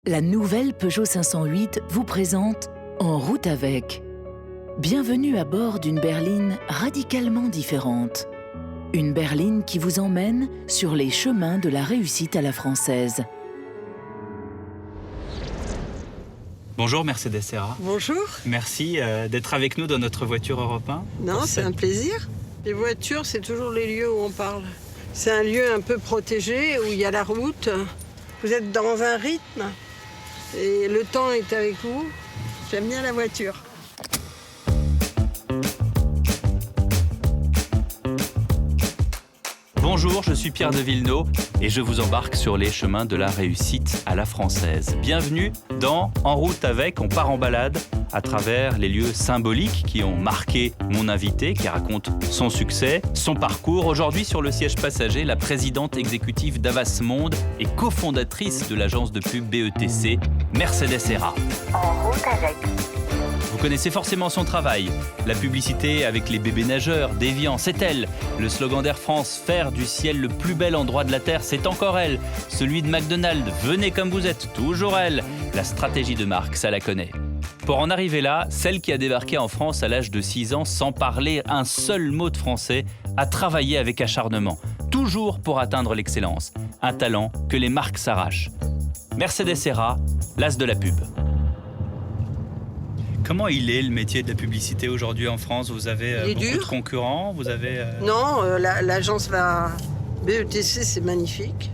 La nouvelle Peugeot 508 vous présente En route avec. Bienvenue à bord d'une berline radicalement différente. Une berline qui vous emmène sur les chemins de la réussite à la française. Bonjour Mercedes Serra. Bonjour. Merci d'être avec nous dans notre voiture Europe 1. Non, c'est un plaisir. Les voitures, c'est toujours les lieux où on parle. C'est un lieu un peu protégé, où il y a la route. Vous êtes dans un rythme et le temps est avec vous. J'aime bien la voiture. Bonjour, je suis Pierre de Villeneuve et je vous embarque sur les chemins de la réussite à la française. Bienvenue dans En route avec, on part en balade à travers les lieux symboliques qui ont marqué mon invité, qui raconte son succès, son parcours. Aujourd'hui, sur le siège passager, la présidente exécutive d'Avas Monde et cofondatrice de l'agence de pub BETC, Mercedes Serra. En route avec. Vous connaissez forcément son travail. La publicité avec les bébés nageurs, d'Evian, c'est elle. Le slogan d'Air France, faire du ciel le plus bel endroit de la Terre, c'est encore elle. Celui de McDonald's, venez comme vous êtes, toujours elle. La stratégie de marque, ça la connaît. Pour en arriver là, celle qui a débarqué en France à l'âge de 6 ans sans parler un seul mot de français, a travaillé avec acharnement, toujours pour atteindre l'excellence. Un talent que les marques s'arrachent. Mercedes Serra, l'as de la pub. Comment il est le métier de la publicité aujourd'hui en France? Vous avez beaucoup de concurrents, vous avez... Non, l'agence BETC, c'est magnifique.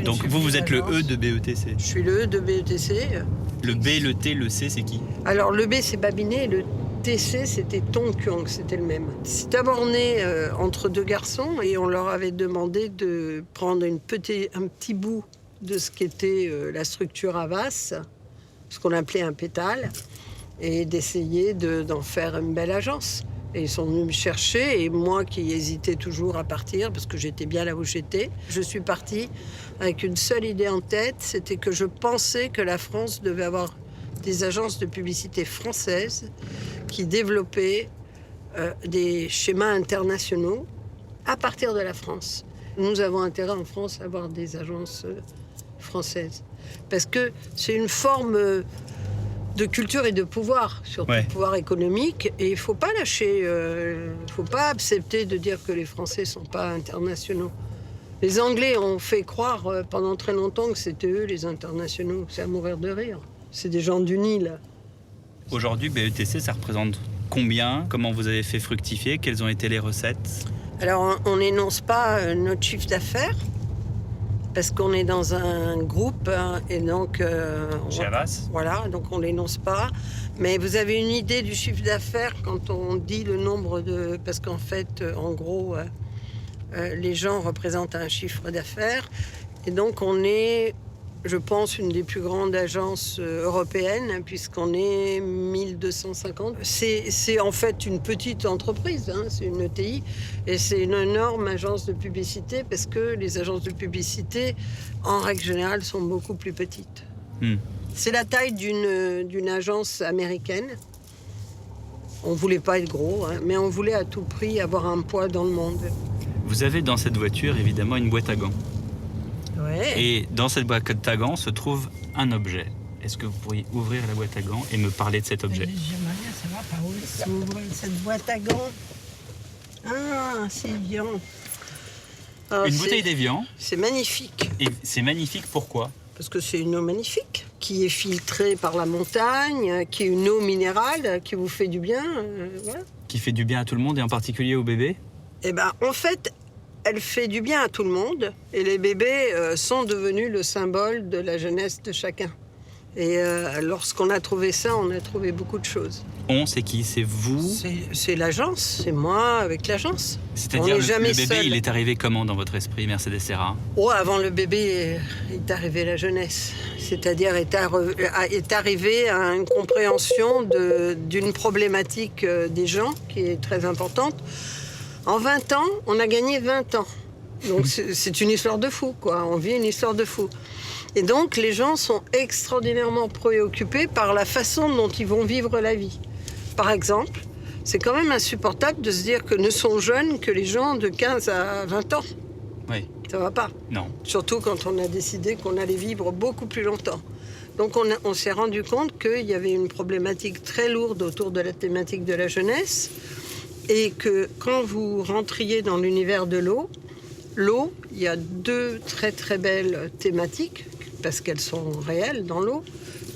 Donc vous êtes le E de BETC? Je suis le E de BETC. Le B, le T, le C, c'est qui? Alors le B, c'est Babinet, et le TC, c'était Tong Kyung, c'était le même. C'est d'abord né entre deux garçons et on leur avait demandé de prendre un petit bout de ce qu'était la structure Avas, ce qu'on appelait un pétale, et d'essayer d'en faire une belle agence. Et ils sont venus me chercher, et moi qui hésitais toujours à partir, parce que j'étais bien là où j'étais, je suis partie avec une seule idée en tête, c'était que je pensais que la France devait avoir des agences de publicité françaises qui développaient des schémas internationaux à partir de la France. Nous avons intérêt en France à avoir des agences françaises, parce que c'est une forme... de culture et de pouvoir, surtout pouvoir économique. Et il ne faut pas lâcher, il ne faut pas accepter de dire que les Français ne sont pas internationaux. Les Anglais ont fait croire pendant très longtemps que c'était eux les internationaux. C'est à mourir de rire. C'est des gens du Nil. Aujourd'hui, BETC, ça représente combien? Comment vous avez fait fructifier? Quelles ont été les recettes? Alors, on n'énonce pas notre chiffre d'affaires, parce qu'on est dans un groupe et donc... Chez Avas? Voilà, donc on ne l'énonce pas. Mais vous avez une idée du chiffre d'affaires quand on dit le nombre de... Parce qu'en fait, en gros, les gens représentent un chiffre d'affaires. Et donc on est, je pense, une des plus grandes agences européennes, puisqu'on est 1250. C'est en fait une petite entreprise, hein, c'est une ETI, et c'est une énorme agence de publicité, parce que les agences de publicité, en règle générale, sont beaucoup plus petites. C'est la taille d'une agence américaine. On ne voulait pas être gros, hein, mais on voulait à tout prix avoir un poids dans le monde. Vous avez dans cette voiture, évidemment, une boîte à gants. Ouais. Et dans cette boîte à gants se trouve un objet. Est-ce que vous pourriez ouvrir la boîte à gants et me parler de cet objet? J'aimerais bien savoir par où s'ouvre cette boîte à gants. Ah, c'est Evian. Une bouteille d'Evian. C'est magnifique. Et c'est magnifique, pourquoi? Parce que c'est une eau magnifique, qui est filtrée par la montagne, qui est une eau minérale, qui vous fait du bien. Voilà. Qui fait du bien à tout le monde et en particulier aux bébés? Eh bien, en fait, elle fait du bien à tout le monde. Et les bébés sont devenus le symbole de la jeunesse de chacun. Et lorsqu'on a trouvé ça, on a trouvé beaucoup de choses. On, c'est qui? C'est vous? C'est l'agence, c'est moi avec l'agence. C'est-à-dire le bébé, seul. il est arrivé comment dans votre esprit, Mercedes Serra? Oh, avant le bébé est arrivée la jeunesse. C'est-à-dire est arrivée à une compréhension d'une problématique des gens qui est très importante. En 20 ans, on a gagné 20 ans. Donc c'est une histoire de fou, quoi. On vit une histoire de fou. Et donc les gens sont extraordinairement préoccupés par la façon dont ils vont vivre la vie. Par exemple, c'est quand même insupportable de se dire que ne sont jeunes que les gens de 15 à 20 ans. Oui. Ça va pas. Non. Surtout quand on a décidé qu'on allait vivre beaucoup plus longtemps. Donc on s'est rendu compte qu'il y avait une problématique très lourde autour de la thématique de la jeunesse et que quand vous rentriez dans l'univers de l'eau, il y a 2 très très belles thématiques parce qu'elles sont réelles dans l'eau.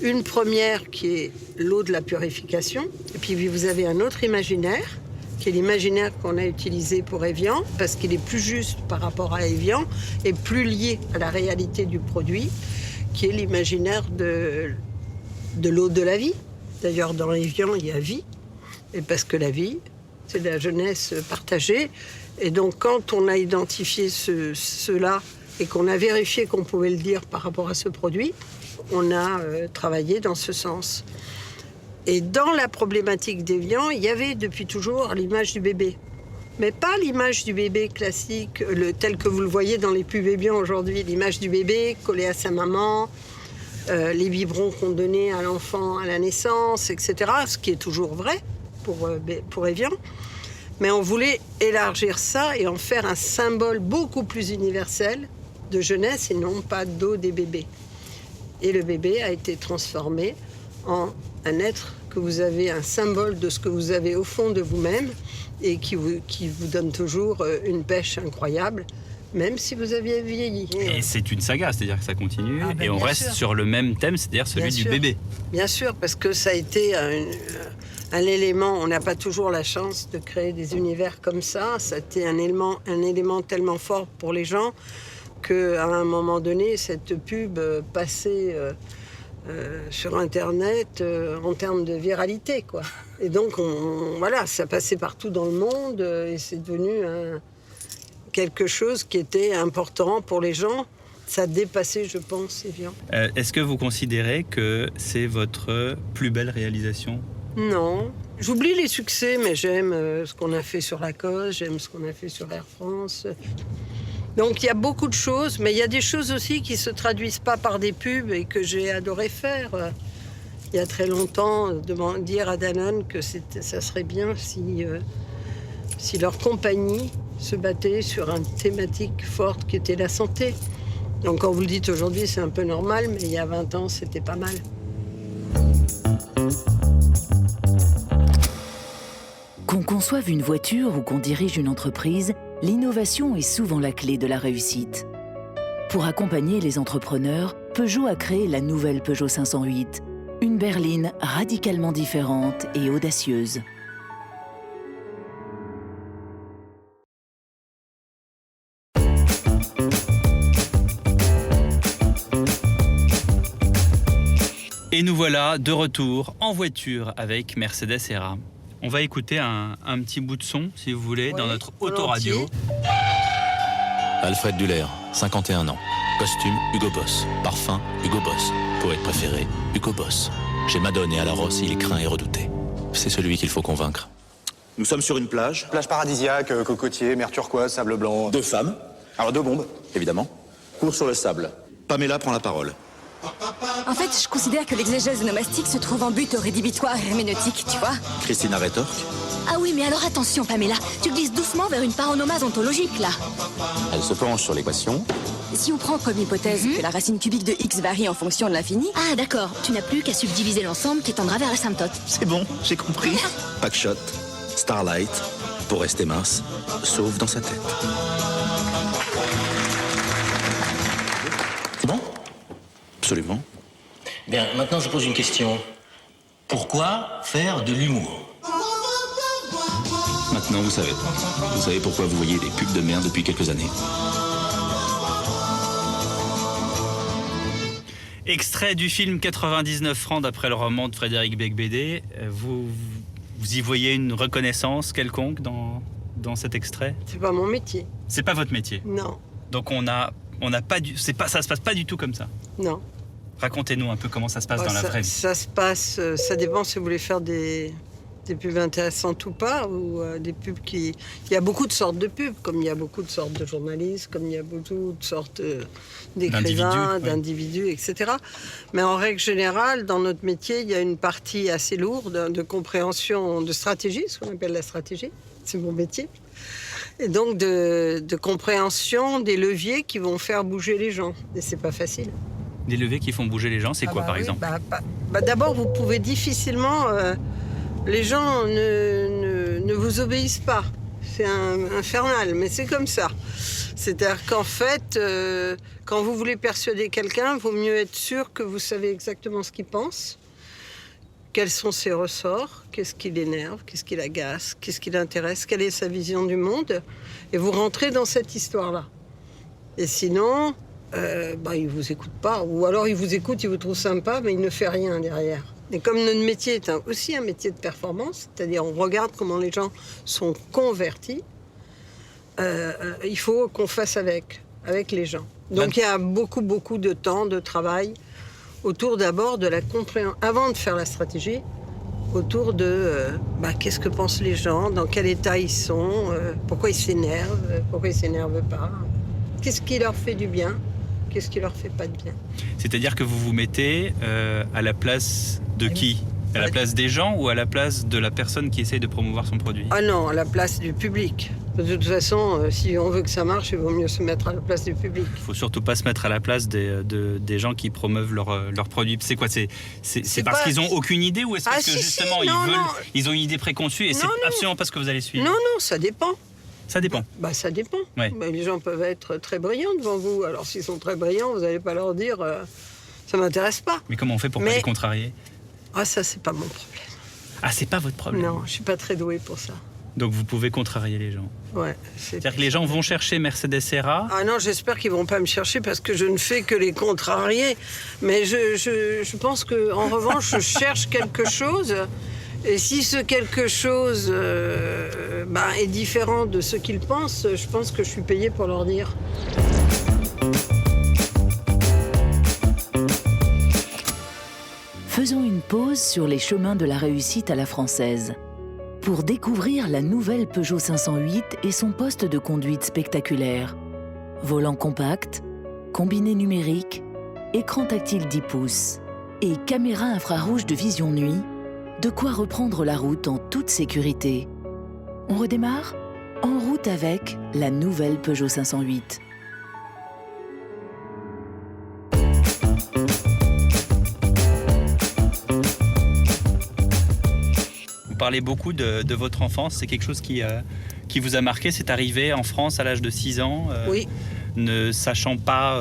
Une première qui est l'eau de la purification et puis vous avez un autre imaginaire qui est l'imaginaire qu'on a utilisé pour Evian parce qu'il est plus juste par rapport à Evian et plus lié à la réalité du produit, qui est l'imaginaire de l'eau de la vie. D'ailleurs, dans Evian, il y a vie, et parce que la vie, c'est la jeunesse partagée. Et donc, quand on a identifié cela et qu'on a vérifié qu'on pouvait le dire par rapport à ce produit, on a travaillé dans ce sens. Et dans la problématique d'Evian, il y avait depuis toujours l'image du bébé. Mais pas l'image du bébé classique, tel que vous le voyez dans les pubs Evian aujourd'hui, l'image du bébé collé à sa maman, les biberons qu'on donnait à l'enfant à la naissance, etc. Ce qui est toujours vrai pour Evian. Mais on voulait élargir ça et en faire un symbole beaucoup plus universel de jeunesse et non pas d'eau des bébés. Et le bébé a été transformé en un être que vous avez, un symbole de ce que vous avez au fond de vous-même et qui vous donne toujours une pêche incroyable, même si vous aviez vieilli. Et c'est une saga, c'est-à-dire que ça continue, et on reste sur le même thème, c'est-à-dire celui du bébé. Bien sûr, parce que ça a été un élément, on n'a pas toujours la chance de créer des univers comme ça, ça a été un élément tellement fort pour les gens qu'à un moment donné, cette pub passait sur Internet en termes de viralité, quoi. Et donc, voilà, ça passait partout dans le monde et c'est devenu quelque chose qui était important pour les gens. Ça dépassait, je pense, Evian. Est-ce que vous considérez que c'est votre plus belle réalisation ? Non. J'oublie les succès, mais j'aime ce qu'on a fait sur Lacoste, j'aime ce qu'on a fait sur Air France. Donc il y a beaucoup de choses, mais il y a des choses aussi qui ne se traduisent pas par des pubs et que j'ai adoré faire. Il y a très longtemps, dire à Danone que ça serait bien si leur compagnie se battait sur une thématique forte qui était la santé. Donc quand vous le dites aujourd'hui, c'est un peu normal, mais il y a 20 ans, c'était pas mal. Qu'on conçoive une voiture ou qu'on dirige une entreprise, l'innovation est souvent la clé de la réussite. Pour accompagner les entrepreneurs, Peugeot a créé la nouvelle Peugeot 508, une berline radicalement différente et audacieuse. Et nous voilà de retour en voiture avec Mercedes ERA. On va écouter un petit bout de son, si vous voulez, dans notre autoradio. Alfred Duller, 51 ans. Costume, Hugo Boss. Parfum, Hugo Boss. Poète préféré, Hugo Boss. Chez Madone et à la Rosse, il est craint et redouté. C'est celui qu'il faut convaincre. Nous sommes sur une plage. Plage paradisiaque, cocotier, mer turquoise, sable blanc. 2 femmes. Alors 2 bombes. Évidemment. Cours sur le sable. Pamela prend la parole. En fait, je considère que l'exégèse nomastique se trouve en but rédhibitoire et herméneutique, tu vois. Christina rétorque. Ah oui, mais alors attention, Pamela, tu glisses doucement vers une paronomase ontologique, là. Elle se penche sur l'équation. Si on prend comme hypothèse que la racine cubique de x varie en fonction de l'infini... Ah d'accord, tu n'as plus qu'à subdiviser l'ensemble qui tendra vers l'asymptote. C'est bon, j'ai compris. Packshot, Starlight, pour rester mince, sauf dans sa tête. C'est bon ? Absolument. Bien, maintenant je pose une question. Pourquoi faire de l'humour ? Maintenant, vous savez. Vous savez pourquoi vous voyez des pubs de merde depuis quelques années. Extrait du film 99 francs d'après le roman de Frédéric Beigbeder. Vous y voyez une reconnaissance quelconque dans cet extrait ? C'est pas mon métier. C'est pas votre métier ? Non. Donc on a pas ça se passe pas du tout comme ça. Non. Racontez-nous un peu comment ça se passe dans la vraie vie. Ça se passe, ça dépend si vous voulez faire des pubs intéressantes ou pas, ou des pubs qui... Il y a beaucoup de sortes de pubs, comme il y a beaucoup de sortes de journalistes, comme il y a beaucoup de sortes d'écrivains, d'individus, etc. Mais en règle générale, dans notre métier, il y a une partie assez lourde de compréhension, de stratégie, ce qu'on appelle la stratégie. C'est mon métier. Et donc de compréhension des leviers qui vont faire bouger les gens. Et c'est pas facile. Des leviers qui font bouger les gens, c'est quoi par exemple? D'abord, vous pouvez difficilement... les gens ne vous obéissent pas. C'est infernal, mais c'est comme ça. C'est-à-dire qu'en fait, quand vous voulez persuader quelqu'un, il vaut mieux être sûr que vous savez exactement ce qu'il pense, quels sont ses ressorts, qu'est-ce qui l'énerve, qu'est-ce qui l'agace, qu'est-ce qui l'intéresse, quelle est sa vision du monde, et vous rentrez dans cette histoire-là. Et sinon, il ne vous écoute pas, ou alors il vous écoute, il vous trouve sympa, mais il ne fait rien derrière. Et comme notre métier est aussi un métier de performance, c'est-à-dire on regarde comment les gens sont convertis, il faut qu'on fasse avec les gens. Donc il y a beaucoup de temps, de travail, autour d'abord de la compréhension, avant de faire la stratégie, autour de qu'est-ce que pensent les gens, dans quel état ils sont, pourquoi ils s'énervent, pourquoi ils ne s'énervent pas, qu'est-ce qui leur fait du bien, qu'est-ce qui leur fait pas de bien. C'est-à-dire que vous vous mettez à la place de qui ? À la place des gens ou à la place de la personne qui essaye de promouvoir son produit ? Ah non, à la place du public. De toute façon, si on veut que ça marche, il vaut mieux se mettre à la place du public. Il ne faut surtout pas se mettre à la place des gens qui promeuvent leurs produits. C'est quoi ? C'est parce qu'ils n'ont aucune idée ou est-ce parce que justement ils ont une idée préconçue et c'est absolument pas ce que vous allez suivre ? Non, ça dépend. Ça dépend. Ça dépend. Ouais. Les gens peuvent être très brillants devant vous. Alors s'ils sont très brillants, vous n'allez pas leur dire ça m'intéresse pas. Mais comment on fait pour pas les contrarier ? Ah, ça, c'est pas mon problème. Ah, c'est pas votre problème ? Non, je suis pas très douée pour ça. Donc vous pouvez contrarier les gens. Ouais. C'est-à-dire que les gens vont chercher Mercedes Serra. Ah non, j'espère qu'ils vont pas me chercher parce que je ne fais que les contrarier. Mais je pense que en revanche, je cherche quelque chose. Et si ce quelque chose est différent de ce qu'ils pensent, je pense que je suis payée pour leur dire. Faisons une pause sur les chemins de la réussite à la française pour découvrir la nouvelle Peugeot 508 et son poste de conduite spectaculaire. Volant compact, combiné numérique, écran tactile 10 pouces et caméra infrarouge de vision nuit, de quoi reprendre la route en toute sécurité. On redémarre ? En route avec la nouvelle Peugeot 508. Vous parlez beaucoup de votre enfance, c'est quelque chose qui vous a marqué, c'est arrivé en France à l'âge de 6 ans, oui. Ne sachant pas...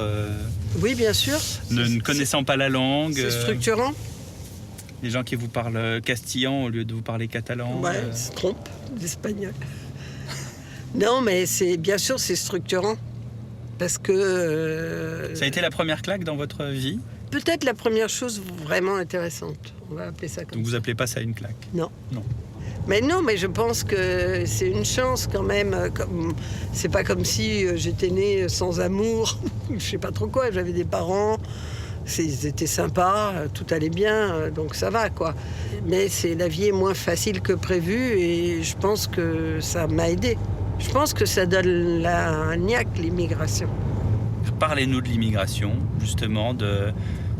oui, bien sûr. Ne connaissant pas la langue. C'est structurant. Les gens qui vous parlent castillan au lieu de vous parler catalan. Ouais, ils se trompent, d'espagnol. Non, mais bien sûr, c'est structurant. Parce que... Ça a été la première claque dans votre vie ? Peut-être la première chose vraiment intéressante. On va appeler ça comme ça. Donc vous appelez pas ça une claque ? Non. Non. Mais je pense que c'est une chance quand même. C'est pas comme si j'étais née sans amour. Je sais pas trop quoi. J'avais des parents. Ils étaient sympas, tout allait bien, donc ça va, quoi. Mais la vie est moins facile que prévu et je pense que ça m'a aidé. Je pense que ça donne la niaque, l'immigration. Parlez-nous de l'immigration, justement, de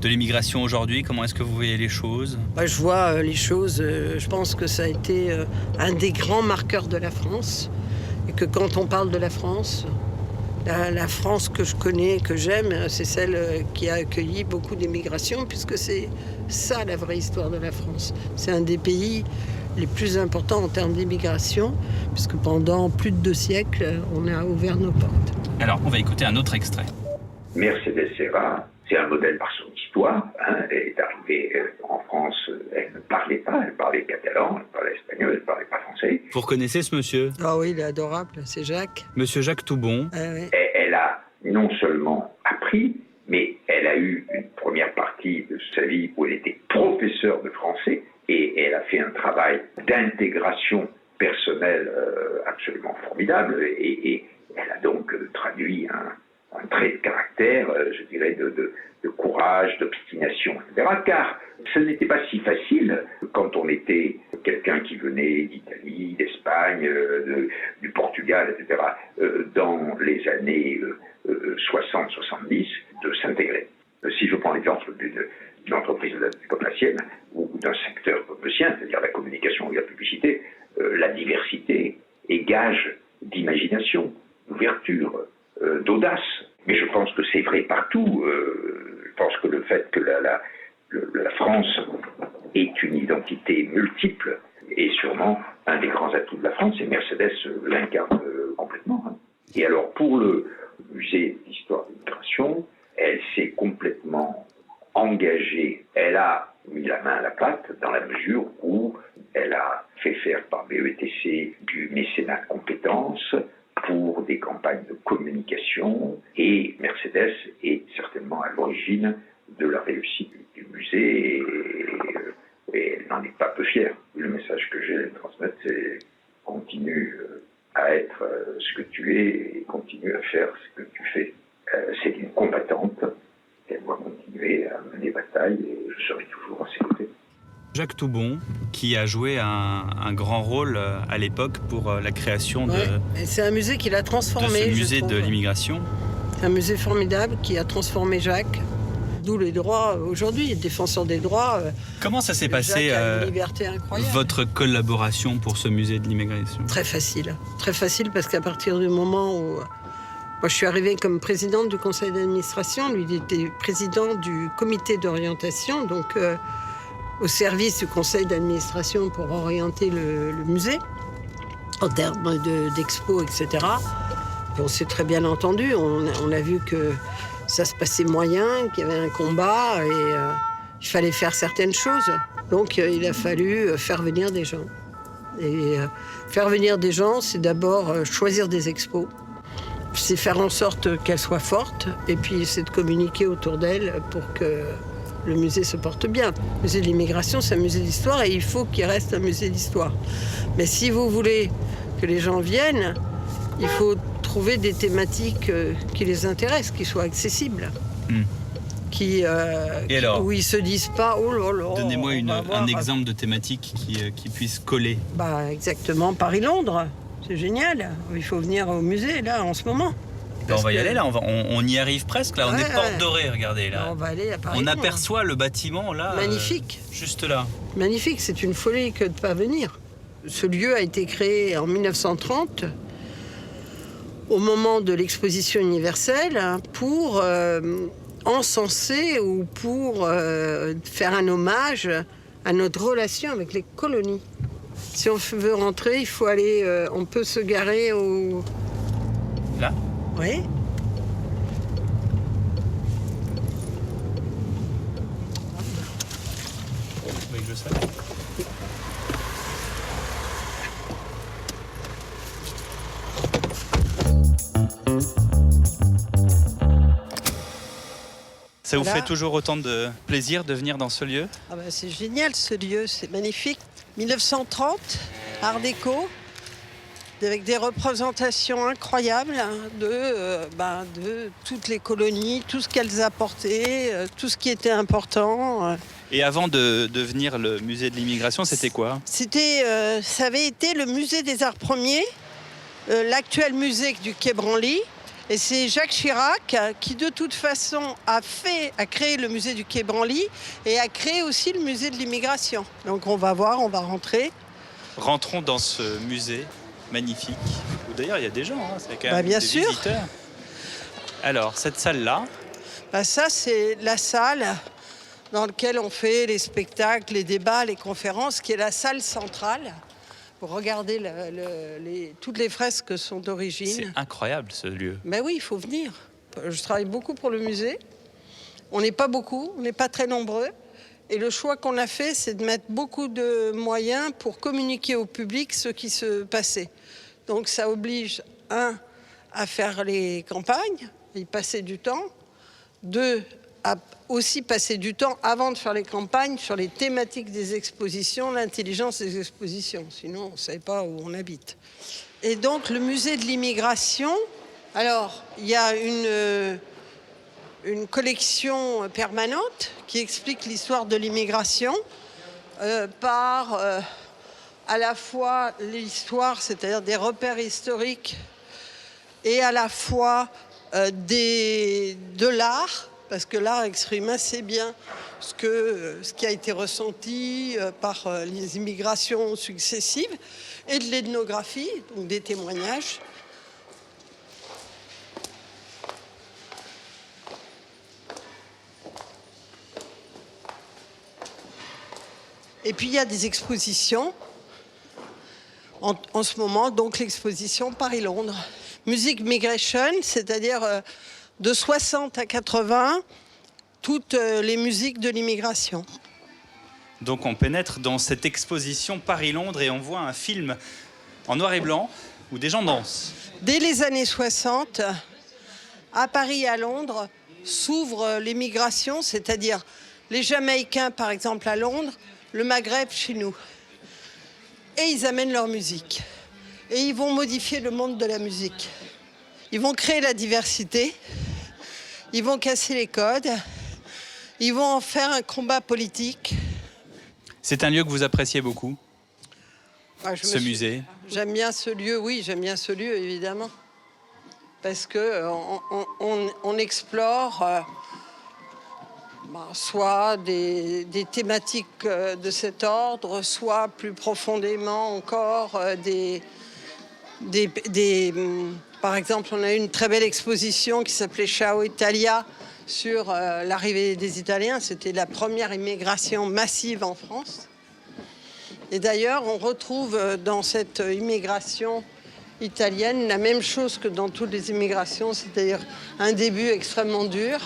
l'immigration aujourd'hui. Comment est-ce que vous voyez les choses ? Je vois les choses, je pense que ça a été un des grands marqueurs de la France. Et que quand on parle de la France... La France que je connais, que j'aime, c'est celle qui a accueilli beaucoup d'immigration, puisque c'est ça la vraie histoire de la France. C'est un des pays les plus importants en termes d'immigration, puisque pendant plus de 2 siècles, on a ouvert nos portes. Alors, on va écouter un autre extrait. Mercedes Serra, c'est un modèle par son histoire. Elle est arrivée en France, elle ne parlait pas, elle parlait catalan, elle parlait espagnol, elle ne parlait pas français. Vous reconnaissez ce monsieur ? Ah oui, il est adorable, c'est Jacques. Monsieur Jacques Toubon. Oui. Elle a non seulement appris, mais elle a eu une première partie de sa vie où elle était professeure de français et elle a fait un travail d'intégration personnelle absolument formidable et elle a donc traduit un trait de caractère, je dirais, de courage, d'obstination, etc. Car ce n'était pas si facile quand on était quelqu'un qui venait d'Italie, d'Espagne, du Portugal, etc., dans les années 60-70, de s'intégrer. Si je prends l'exemple d'une entreprise comme la sienne, ou d'un secteur comme le sien, c'est-à-dire la communication et la publicité, la diversité est gage d'imagination, d'ouverture, d'audace. Mais je pense que c'est vrai partout. pense que le fait que la France ait une identité multiple est sûrement un des grands atouts de la France, et Mercedes l'incarne complètement. Et alors, pour le musée d'histoire de l'immigration, elle s'est complètement engagée. Elle a mis la main à la pâte dans la mesure où elle a fait faire par BETC du mécénat de compétences pour des campagnes de communication, et Mercedes est certainement à l'origine de la réussite du musée, et elle n'en est pas peu fière. Le message que j'ai à lui transmettre, c'est continue à être ce que tu es et continue à faire ce que tu fais. C'est une combattante, elle doit continuer à mener bataille, et je serai toujours à ses côtés. Jacques Toubon, qui a joué un grand rôle à l'époque pour la création c'est un musée qui l'a transformé, de ce musée de l'immigration. C'est un musée formidable qui a transformé Jacques, d'où les droits aujourd'hui, défenseur des droits. Comment ça s'est passé, votre collaboration pour ce musée de l'immigration? Très facile parce qu'à partir du moment où moi je suis arrivée comme présidente du conseil d'administration, lui il était président du comité d'orientation, donc au service du conseil d'administration pour orienter le musée en termes d'expo, etc. Et on s'est très bien entendu. On a vu que ça se passait moyen, qu'il y avait un combat et il fallait faire certaines choses. Donc il a fallu faire venir des gens. Et faire venir des gens, c'est d'abord choisir des expos. C'est faire en sorte qu'elles soient fortes et puis c'est de communiquer autour d'elles pour que le musée se porte bien. Le musée de l'immigration, c'est un musée d'histoire et il faut qu'il reste un musée d'histoire. Mais si vous voulez que les gens viennent, il faut trouver des thématiques qui les intéressent, qui soient accessibles. Où ils se disent pas « oh là là ». Donnez-moi un exemple de thématique qui puisse coller. Exactement, Paris-Londres, c'est génial. Il faut venir au musée, là, en ce moment. On va y aller, là, on y arrive presque, là, on est porte dorée, regardez, là. On va aller à Paris. On aperçoit le bâtiment, là. Magnifique. Juste là. Magnifique, c'est une folie que de ne pas venir. Ce lieu a été créé en 1930, au moment de l'exposition universelle, pour encenser ou pour faire un hommage à notre relation avec les colonies. Si on veut rentrer, il faut aller, on peut se garer au... Là ? Oui. Oui, je sais. Ça vous fait toujours autant de plaisir de venir dans ce lieu ? C'est génial ce lieu, c'est magnifique. 1930, Art déco, avec des représentations incroyables de toutes les colonies, tout ce qu'elles apportaient, tout ce qui était important. Et avant de devenir le musée de l'immigration, c'était quoi ? Ça avait été le musée des arts premiers, l'actuel musée du Quai Branly. Et c'est Jacques Chirac qui, de toute façon, a créé le musée du Quai Branly et a créé aussi le musée de l'immigration. Donc on va voir, on va rentrer. Rentrons dans ce musée magnifique. D'ailleurs, il y a des gens, c'est quand même bien des sûr. visiteurs. Alors, cette salle-là ? Ça, c'est la salle dans laquelle on fait les spectacles, les débats, les conférences, qui est la salle centrale. Pour regarder toutes les fresques sont d'origine. C'est incroyable ce lieu. Oui, il faut venir. Je travaille beaucoup pour le musée. On n'est pas beaucoup, on n'est pas très nombreux. Et le choix qu'on a fait, c'est de mettre beaucoup de moyens pour communiquer au public ce qui se passait. Donc ça oblige, à faire les campagnes, y passer du temps. 2, à aussi passer du temps avant de faire les campagnes sur les thématiques des expositions, l'intelligence des expositions. Sinon, on ne savait pas où on habite. Et donc, le musée de l'immigration, alors, il y a une collection permanente qui explique l'histoire de l'immigration par à la fois l'histoire, c'est-à-dire des repères historiques, et à la fois de l'art, parce que l'art exprime assez bien ce qui a été ressenti par les immigrations successives, et de l'ethnographie, donc des témoignages. Et puis il y a des expositions. En ce moment, donc l'exposition Paris-Londres. Music Migration, c'est-à-dire de 60 à 80, toutes les musiques de l'immigration. Donc on pénètre dans cette exposition Paris-Londres et on voit un film en noir et blanc où des gens dansent. Dès les années 60, à Paris et à Londres, s'ouvrent les migrations, c'est-à-dire les Jamaïcains, par exemple, à Londres, le Maghreb chez nous. Et ils amènent leur musique. Et ils vont modifier le monde de la musique. Ils vont créer la diversité, ils vont casser les codes, ils vont en faire un combat politique. C'est un lieu que vous appréciez beaucoup, ce musée? J'aime bien ce lieu, oui, j'aime bien ce lieu, évidemment. Parce qu'on explore soit des thématiques de cet ordre, soit plus profondément encore par exemple, on a eu une très belle exposition qui s'appelait Ciao Italia sur l'arrivée des Italiens. C'était la première immigration massive en France. Et d'ailleurs, on retrouve dans cette immigration italienne la même chose que dans toutes les immigrations, c'est-à-dire un début extrêmement dur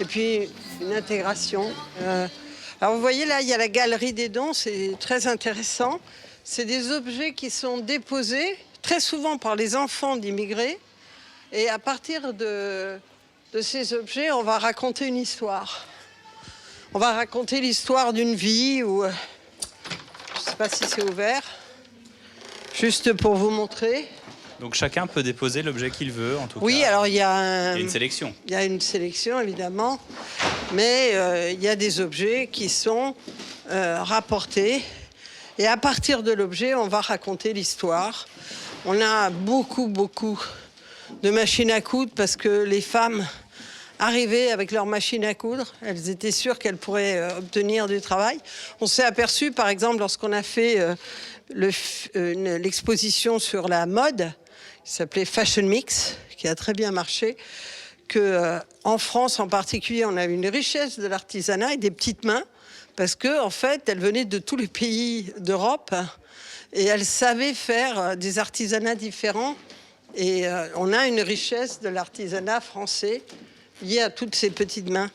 et puis une intégration. Alors vous voyez là, il y a la galerie des dons, c'est très intéressant. C'est des objets qui sont déposés très souvent par les enfants d'immigrés. Et à partir de ces objets, on va raconter une histoire. On va raconter l'histoire d'une vie où... je ne sais pas si c'est ouvert. Juste pour vous montrer. Donc chacun peut déposer l'objet qu'il veut, en tout cas. Oui, alors il y a une sélection. Il y a une sélection, évidemment. Mais il y a des objets qui sont rapportés. Et à partir de l'objet, on va raconter l'histoire. On a beaucoup de machines à coudre parce que les femmes arrivaient avec leurs machines à coudre. Elles étaient sûres qu'elles pourraient obtenir du travail. On s'est aperçu, par exemple, lorsqu'on a fait l'exposition sur la mode, qui s'appelait Fashion Mix, qui a très bien marché, qu'en France en particulier, on avait une richesse de l'artisanat et des petites mains, parce qu'en fait, elles venaient de tous les pays d'Europe et elles savaient faire des artisanats différents. Et on a une richesse de l'artisanat français liée à toutes ces petites mains.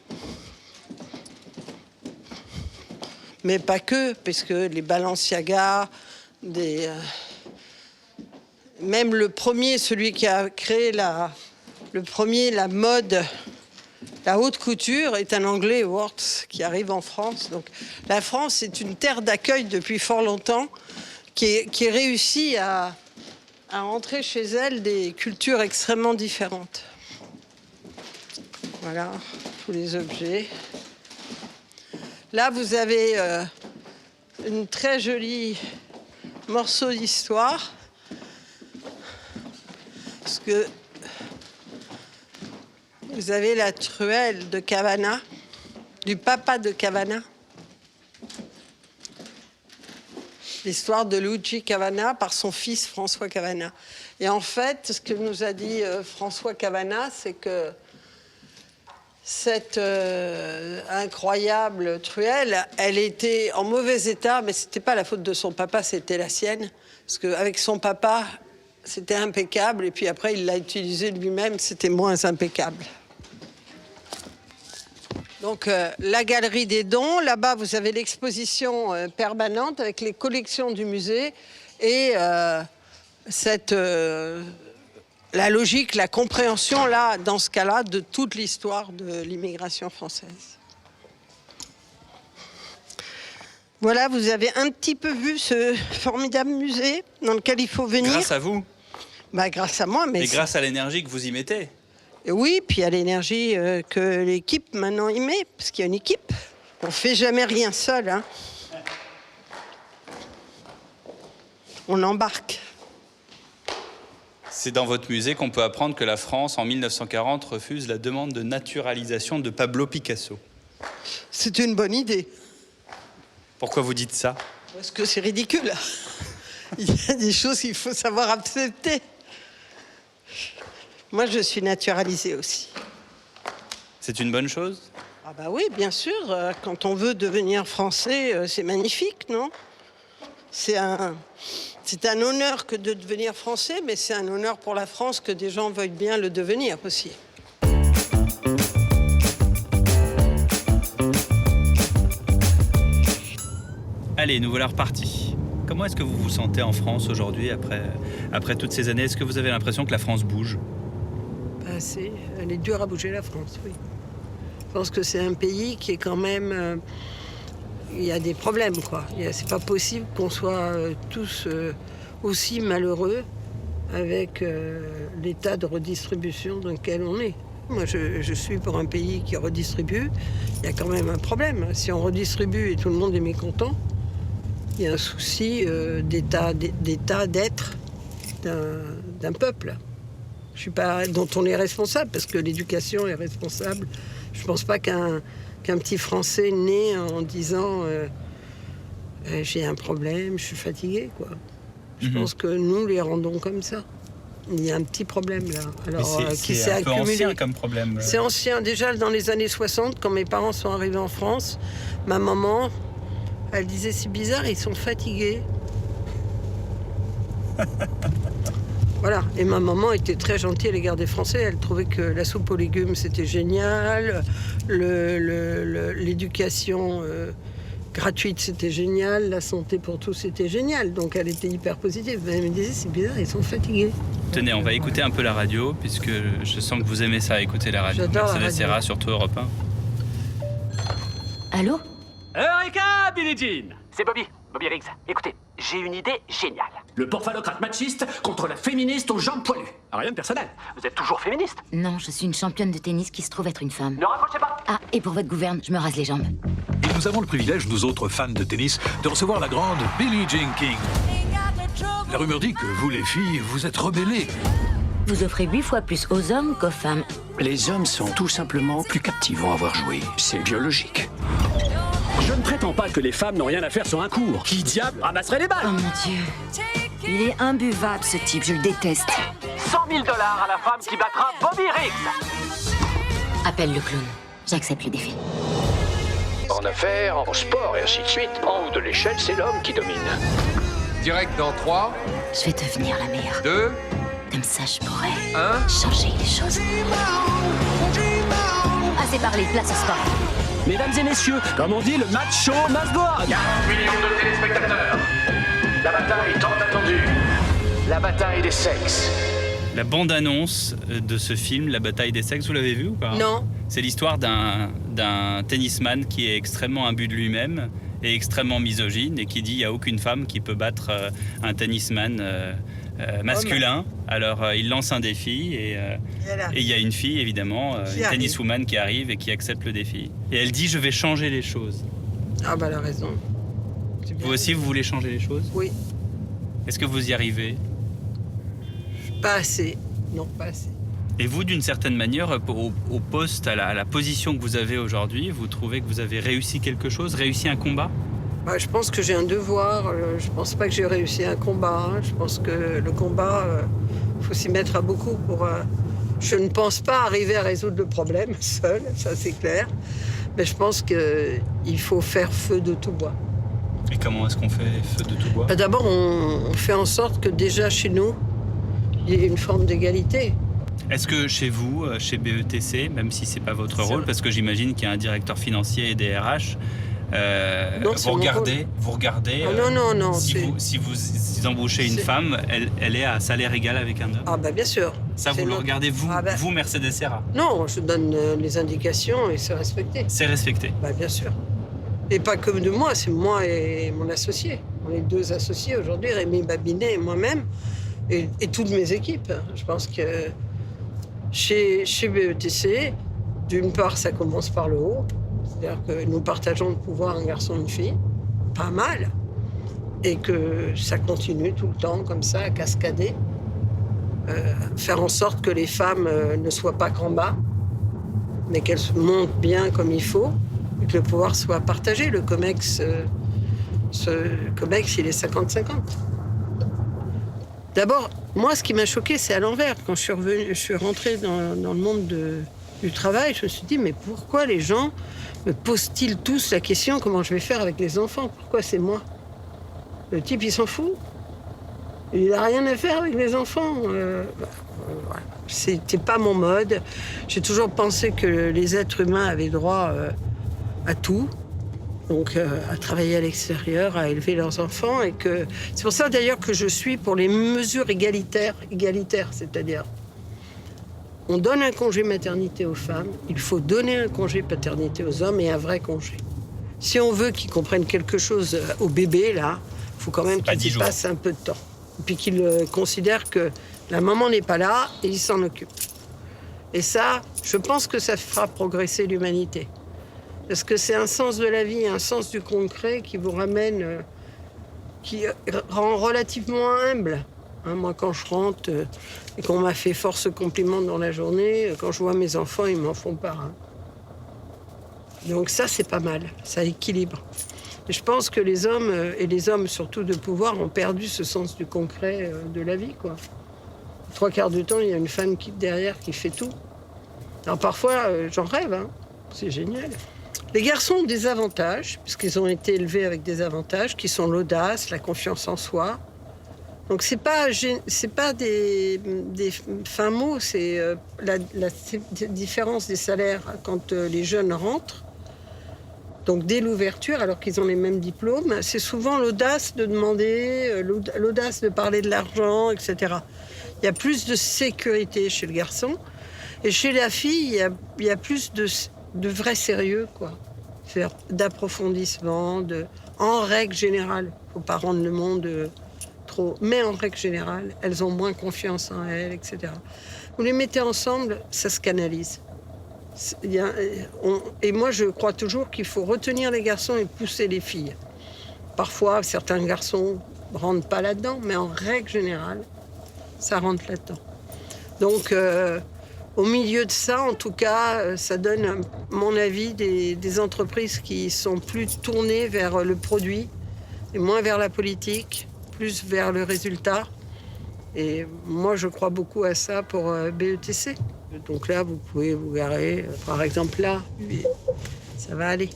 Mais pas que, parce que les Balenciaga, même le premier, celui qui a créé la mode, la haute couture, est un Anglais, Worth, qui arrive en France. Donc la France est une terre d'accueil depuis fort longtemps, qui réussit à entrer chez elle des cultures extrêmement différentes. Voilà, tous les objets. Là, vous avez une très jolie morceau d'histoire. Parce que vous avez la truelle de Cavana, du papa de Cavana. L'histoire de Luigi Cavana par son fils François Cavana. Et en fait, ce que nous a dit François Cavana, c'est que cette incroyable truelle, elle était en mauvais état, mais ce n'était pas la faute de son papa, c'était la sienne. Parce qu'avec son papa, c'était impeccable, et puis après, il l'a utilisé lui-même, c'était moins impeccable. Donc, la galerie des dons, là-bas, vous avez l'exposition permanente avec les collections du musée et la logique, la compréhension, là, dans ce cas-là, de toute l'histoire de l'immigration française. Voilà, vous avez un petit peu vu ce formidable musée dans lequel il faut venir. Grâce à vous. Bah, grâce à moi, mais... Et grâce à l'énergie que vous y mettez. Oui, puis à l'énergie que l'équipe maintenant y met, parce qu'il y a une équipe. On ne fait jamais rien seul, hein. On embarque. C'est dans votre musée qu'on peut apprendre que la France, en 1940, refuse la demande de naturalisation de Pablo Picasso. C'est une bonne idée. Pourquoi vous dites ça? Parce que c'est ridicule. Il y a des choses qu'il faut savoir accepter. Moi, je suis naturalisée aussi. C'est une bonne chose? Ah bah oui, bien sûr. Quand on veut devenir français, c'est magnifique, non ? C'est un honneur que de devenir français, mais c'est un honneur pour la France que des gens veuillent bien le devenir aussi. Allez, nous voilà repartis. Comment est-ce que vous vous sentez en France aujourd'hui, après toutes ces années ? Est-ce que vous avez l'impression que la France bouge ? Bah, elle est dure à bouger, la France, oui. Je pense que c'est un pays qui est quand même... il y a des problèmes, quoi. C'est pas possible qu'on soit tous aussi malheureux avec l'état de redistribution dans lequel on est. Moi, je suis pour un pays qui redistribue. Il y a quand même un problème. Si on redistribue et tout le monde est mécontent, il y a un souci d'état d'être d'un peuple. Je suis pas, dont on est responsable, parce que l'éducation est responsable. Je pense pas qu'un petit Français né en disant j'ai un problème, je suis fatigué, quoi. Je pense que nous les rendons comme ça. Il y a un petit problème là. Alors, qui s'est un peu accumulé. ancien comme problème. C'est ancien. Déjà dans les années 60, quand mes parents sont arrivés en France, ma maman, elle disait c'est bizarre, ils sont fatigués. Voilà. Et ma maman était très gentille à l'égard des Français. Elle trouvait que la soupe aux légumes c'était génial, l'éducation gratuite c'était génial, la santé pour tous c'était génial. Donc elle était hyper positive. Mais elle me disait c'est bizarre, ils sont fatigués. Tenez, on va écouter un peu la radio, puisque je sens que vous aimez ça, écouter la radio. J'adore la radio. Serra, surtout Europe 1. Allô? Eureka, Billie Jean! C'est Bobby Riggs. Écoutez, j'ai une idée géniale. Le porphalocrate machiste contre la féministe aux jambes poilues. Rien de personnel. Vous êtes toujours féministe? Non, je suis une championne de tennis qui se trouve être une femme. Ne raccrochez pas! Ah, et pour votre gouverne, je me rase les jambes. Et nous avons le privilège, nous autres fans de tennis, de recevoir la grande Billie Jean King. La rumeur dit que vous, les filles, vous êtes rebellées. Vous offrez 8 fois plus aux hommes qu'aux femmes. Les hommes sont tout simplement plus captivants à voir jouer. C'est biologique. Je ne prétends pas que les femmes n'ont rien à faire sur un court. Qui diable ramasserait les balles? Oh mon Dieu. Il est imbuvable, ce type, je le déteste. $100 000 à la femme qui battra Bobby Riggs. Appelle le clown. J'accepte le défi. En affaires, en sport et ainsi de suite, en haut de l'échelle, c'est l'homme qui domine. Direct dans 3. Je vais devenir la meilleure. 2. Comme ça, je pourrais 1. changer les choses. Assez parlé, place au sport. Mesdames et messieurs, comme on dit, le match show must go on. 4 millions de téléspectateurs. La bataille tant attendue. La bataille des sexes. La bande-annonce de ce film, La bataille des sexes, vous l'avez vu ou pas? Non. C'est l'histoire d'un tennisman qui est extrêmement imbu de lui-même et extrêmement misogyne et qui dit il n'y a aucune femme qui peut battre un tennisman masculin. Alors il lance un défi et il y a une fille évidemment, une tenniswoman qui arrive et qui accepte le défi. Et elle dit je vais changer les choses. Ah bah elle a raison. Vous aussi vous voulez changer les choses? Oui. Est-ce que vous y arrivez? Pas assez. Non, pas assez. Et vous, d'une certaine manière, au poste, à la position que vous avez aujourd'hui, vous trouvez que vous avez réussi quelque chose, réussi un combat? Bah, je pense que j'ai un devoir. Je pense pas que j'ai réussi un combat. Je pense que le combat, faut s'y mettre à beaucoup pour. Je ne pense pas arriver à résoudre le problème seul, ça c'est clair. Mais je pense qu'il faut faire feu de tout bois. Et comment est-ce qu'on fait feu de tout bois? Bah, d'abord, on fait en sorte que déjà chez nous, il y ait une forme d'égalité. Est-ce que chez vous, chez BETC, même si c'est pas votre rôle, parce que j'imagine qu'il y a un directeur financier et des RH, non, vous regardez non, si vous embauchez une femme, elle est à salaire égal avec un homme? Ah bah bien sûr. Ça, vous le regardez, vous, vous Mercedes Serra? Non, je donne les indications et c'est respecté. C'est respecté? Bah bien sûr. Et pas que de moi, c'est moi et mon associé. On est 2 associés aujourd'hui, Rémi Babinet et moi-même, et toutes mes équipes. Je pense que chez BETC, d'une part, ça commence par le haut. C'est-à-dire que nous partageons le pouvoir un garçon et une fille, pas mal, et que ça continue tout le temps comme ça, à cascader. Faire en sorte que les femmes ne soient pas qu'en bas, mais qu'elles se montent bien comme il faut, et que le pouvoir soit partagé. Le COMEX, il est 50-50. D'abord, moi, ce qui m'a choquée, c'est à l'envers. Quand je suis rentrée dans le monde du travail, je me suis dit, mais pourquoi les gens me posent-ils tous la question comment je vais faire avec les enfants? Pourquoi c'est moi? Le type, il s'en fout. Il n'a rien à faire avec les enfants. Voilà. C'était pas mon mode. J'ai toujours pensé que les êtres humains avaient droit à tout. Donc à travailler à l'extérieur, à élever leurs enfants. Et que... C'est pour ça d'ailleurs que je suis pour les mesures égalitaires, c'est-à-dire on donne un congé maternité aux femmes, il faut donner un congé paternité aux hommes et un vrai congé. Si on veut qu'ils comprennent quelque chose au bébé, là, il faut quand même qu'ils y passent un peu de temps. Et puis qu'ils considèrent que la maman n'est pas là et ils s'en occupent. Et ça, je pense que ça fera progresser l'humanité. Parce que c'est un sens de la vie, un sens du concret qui vous ramène, qui rend relativement humble. Hein, moi, quand je rentre et qu'on m'a fait force compliment dans la journée, quand je vois mes enfants, ils m'en font part. Hein. Donc ça, c'est pas mal, ça équilibre. Et je pense que les hommes, et les hommes surtout de pouvoir, ont perdu ce sens du concret de la vie, quoi. 3/4 du temps, il y a une femme derrière qui fait tout. Alors parfois, j'en rêve, hein. C'est génial. Les garçons ont des avantages, puisqu'ils ont été élevés avec des avantages, qui sont l'audace, la confiance en soi. Donc c'est pas des fins mots, c'est la différence des salaires quand les jeunes rentrent. Donc dès l'ouverture, alors qu'ils ont les mêmes diplômes, c'est souvent l'audace de demander, l'audace de parler de l'argent, etc. Il y a plus de sécurité chez le garçon. Et chez la fille, il y a plus de vrai sérieux, quoi. D'approfondissement, en règle générale. Il ne faut pas rendre le monde trop. Mais en règle générale, elles ont moins confiance en elles, etc. Vous les mettez ensemble, ça se canalise. Et moi, je crois toujours qu'il faut retenir les garçons et pousser les filles. Parfois, certains garçons ne rentrent pas là-dedans, mais en règle générale, ça rentre là-dedans. Donc, au milieu de ça, en tout cas, ça donne, à mon avis, des entreprises qui sont plus tournées vers le produit et moins vers la politique, plus vers le résultat. Et moi, je crois beaucoup à ça pour BETC. Donc là, vous pouvez vous garer, par exemple là, ça va aller.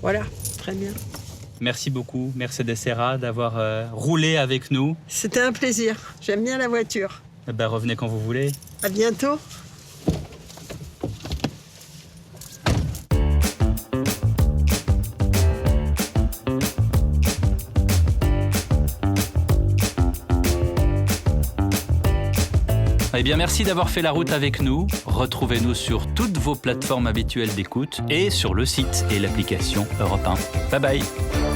Voilà, très bien. Merci beaucoup, Mercedes Serra, d'avoir roulé avec nous. C'était un plaisir. J'aime bien la voiture. Revenez quand vous voulez. À bientôt. Eh bien, merci d'avoir fait la route avec nous. Retrouvez-nous sur toutes vos plateformes habituelles d'écoute et sur le site et l'application Europe 1. Bye bye.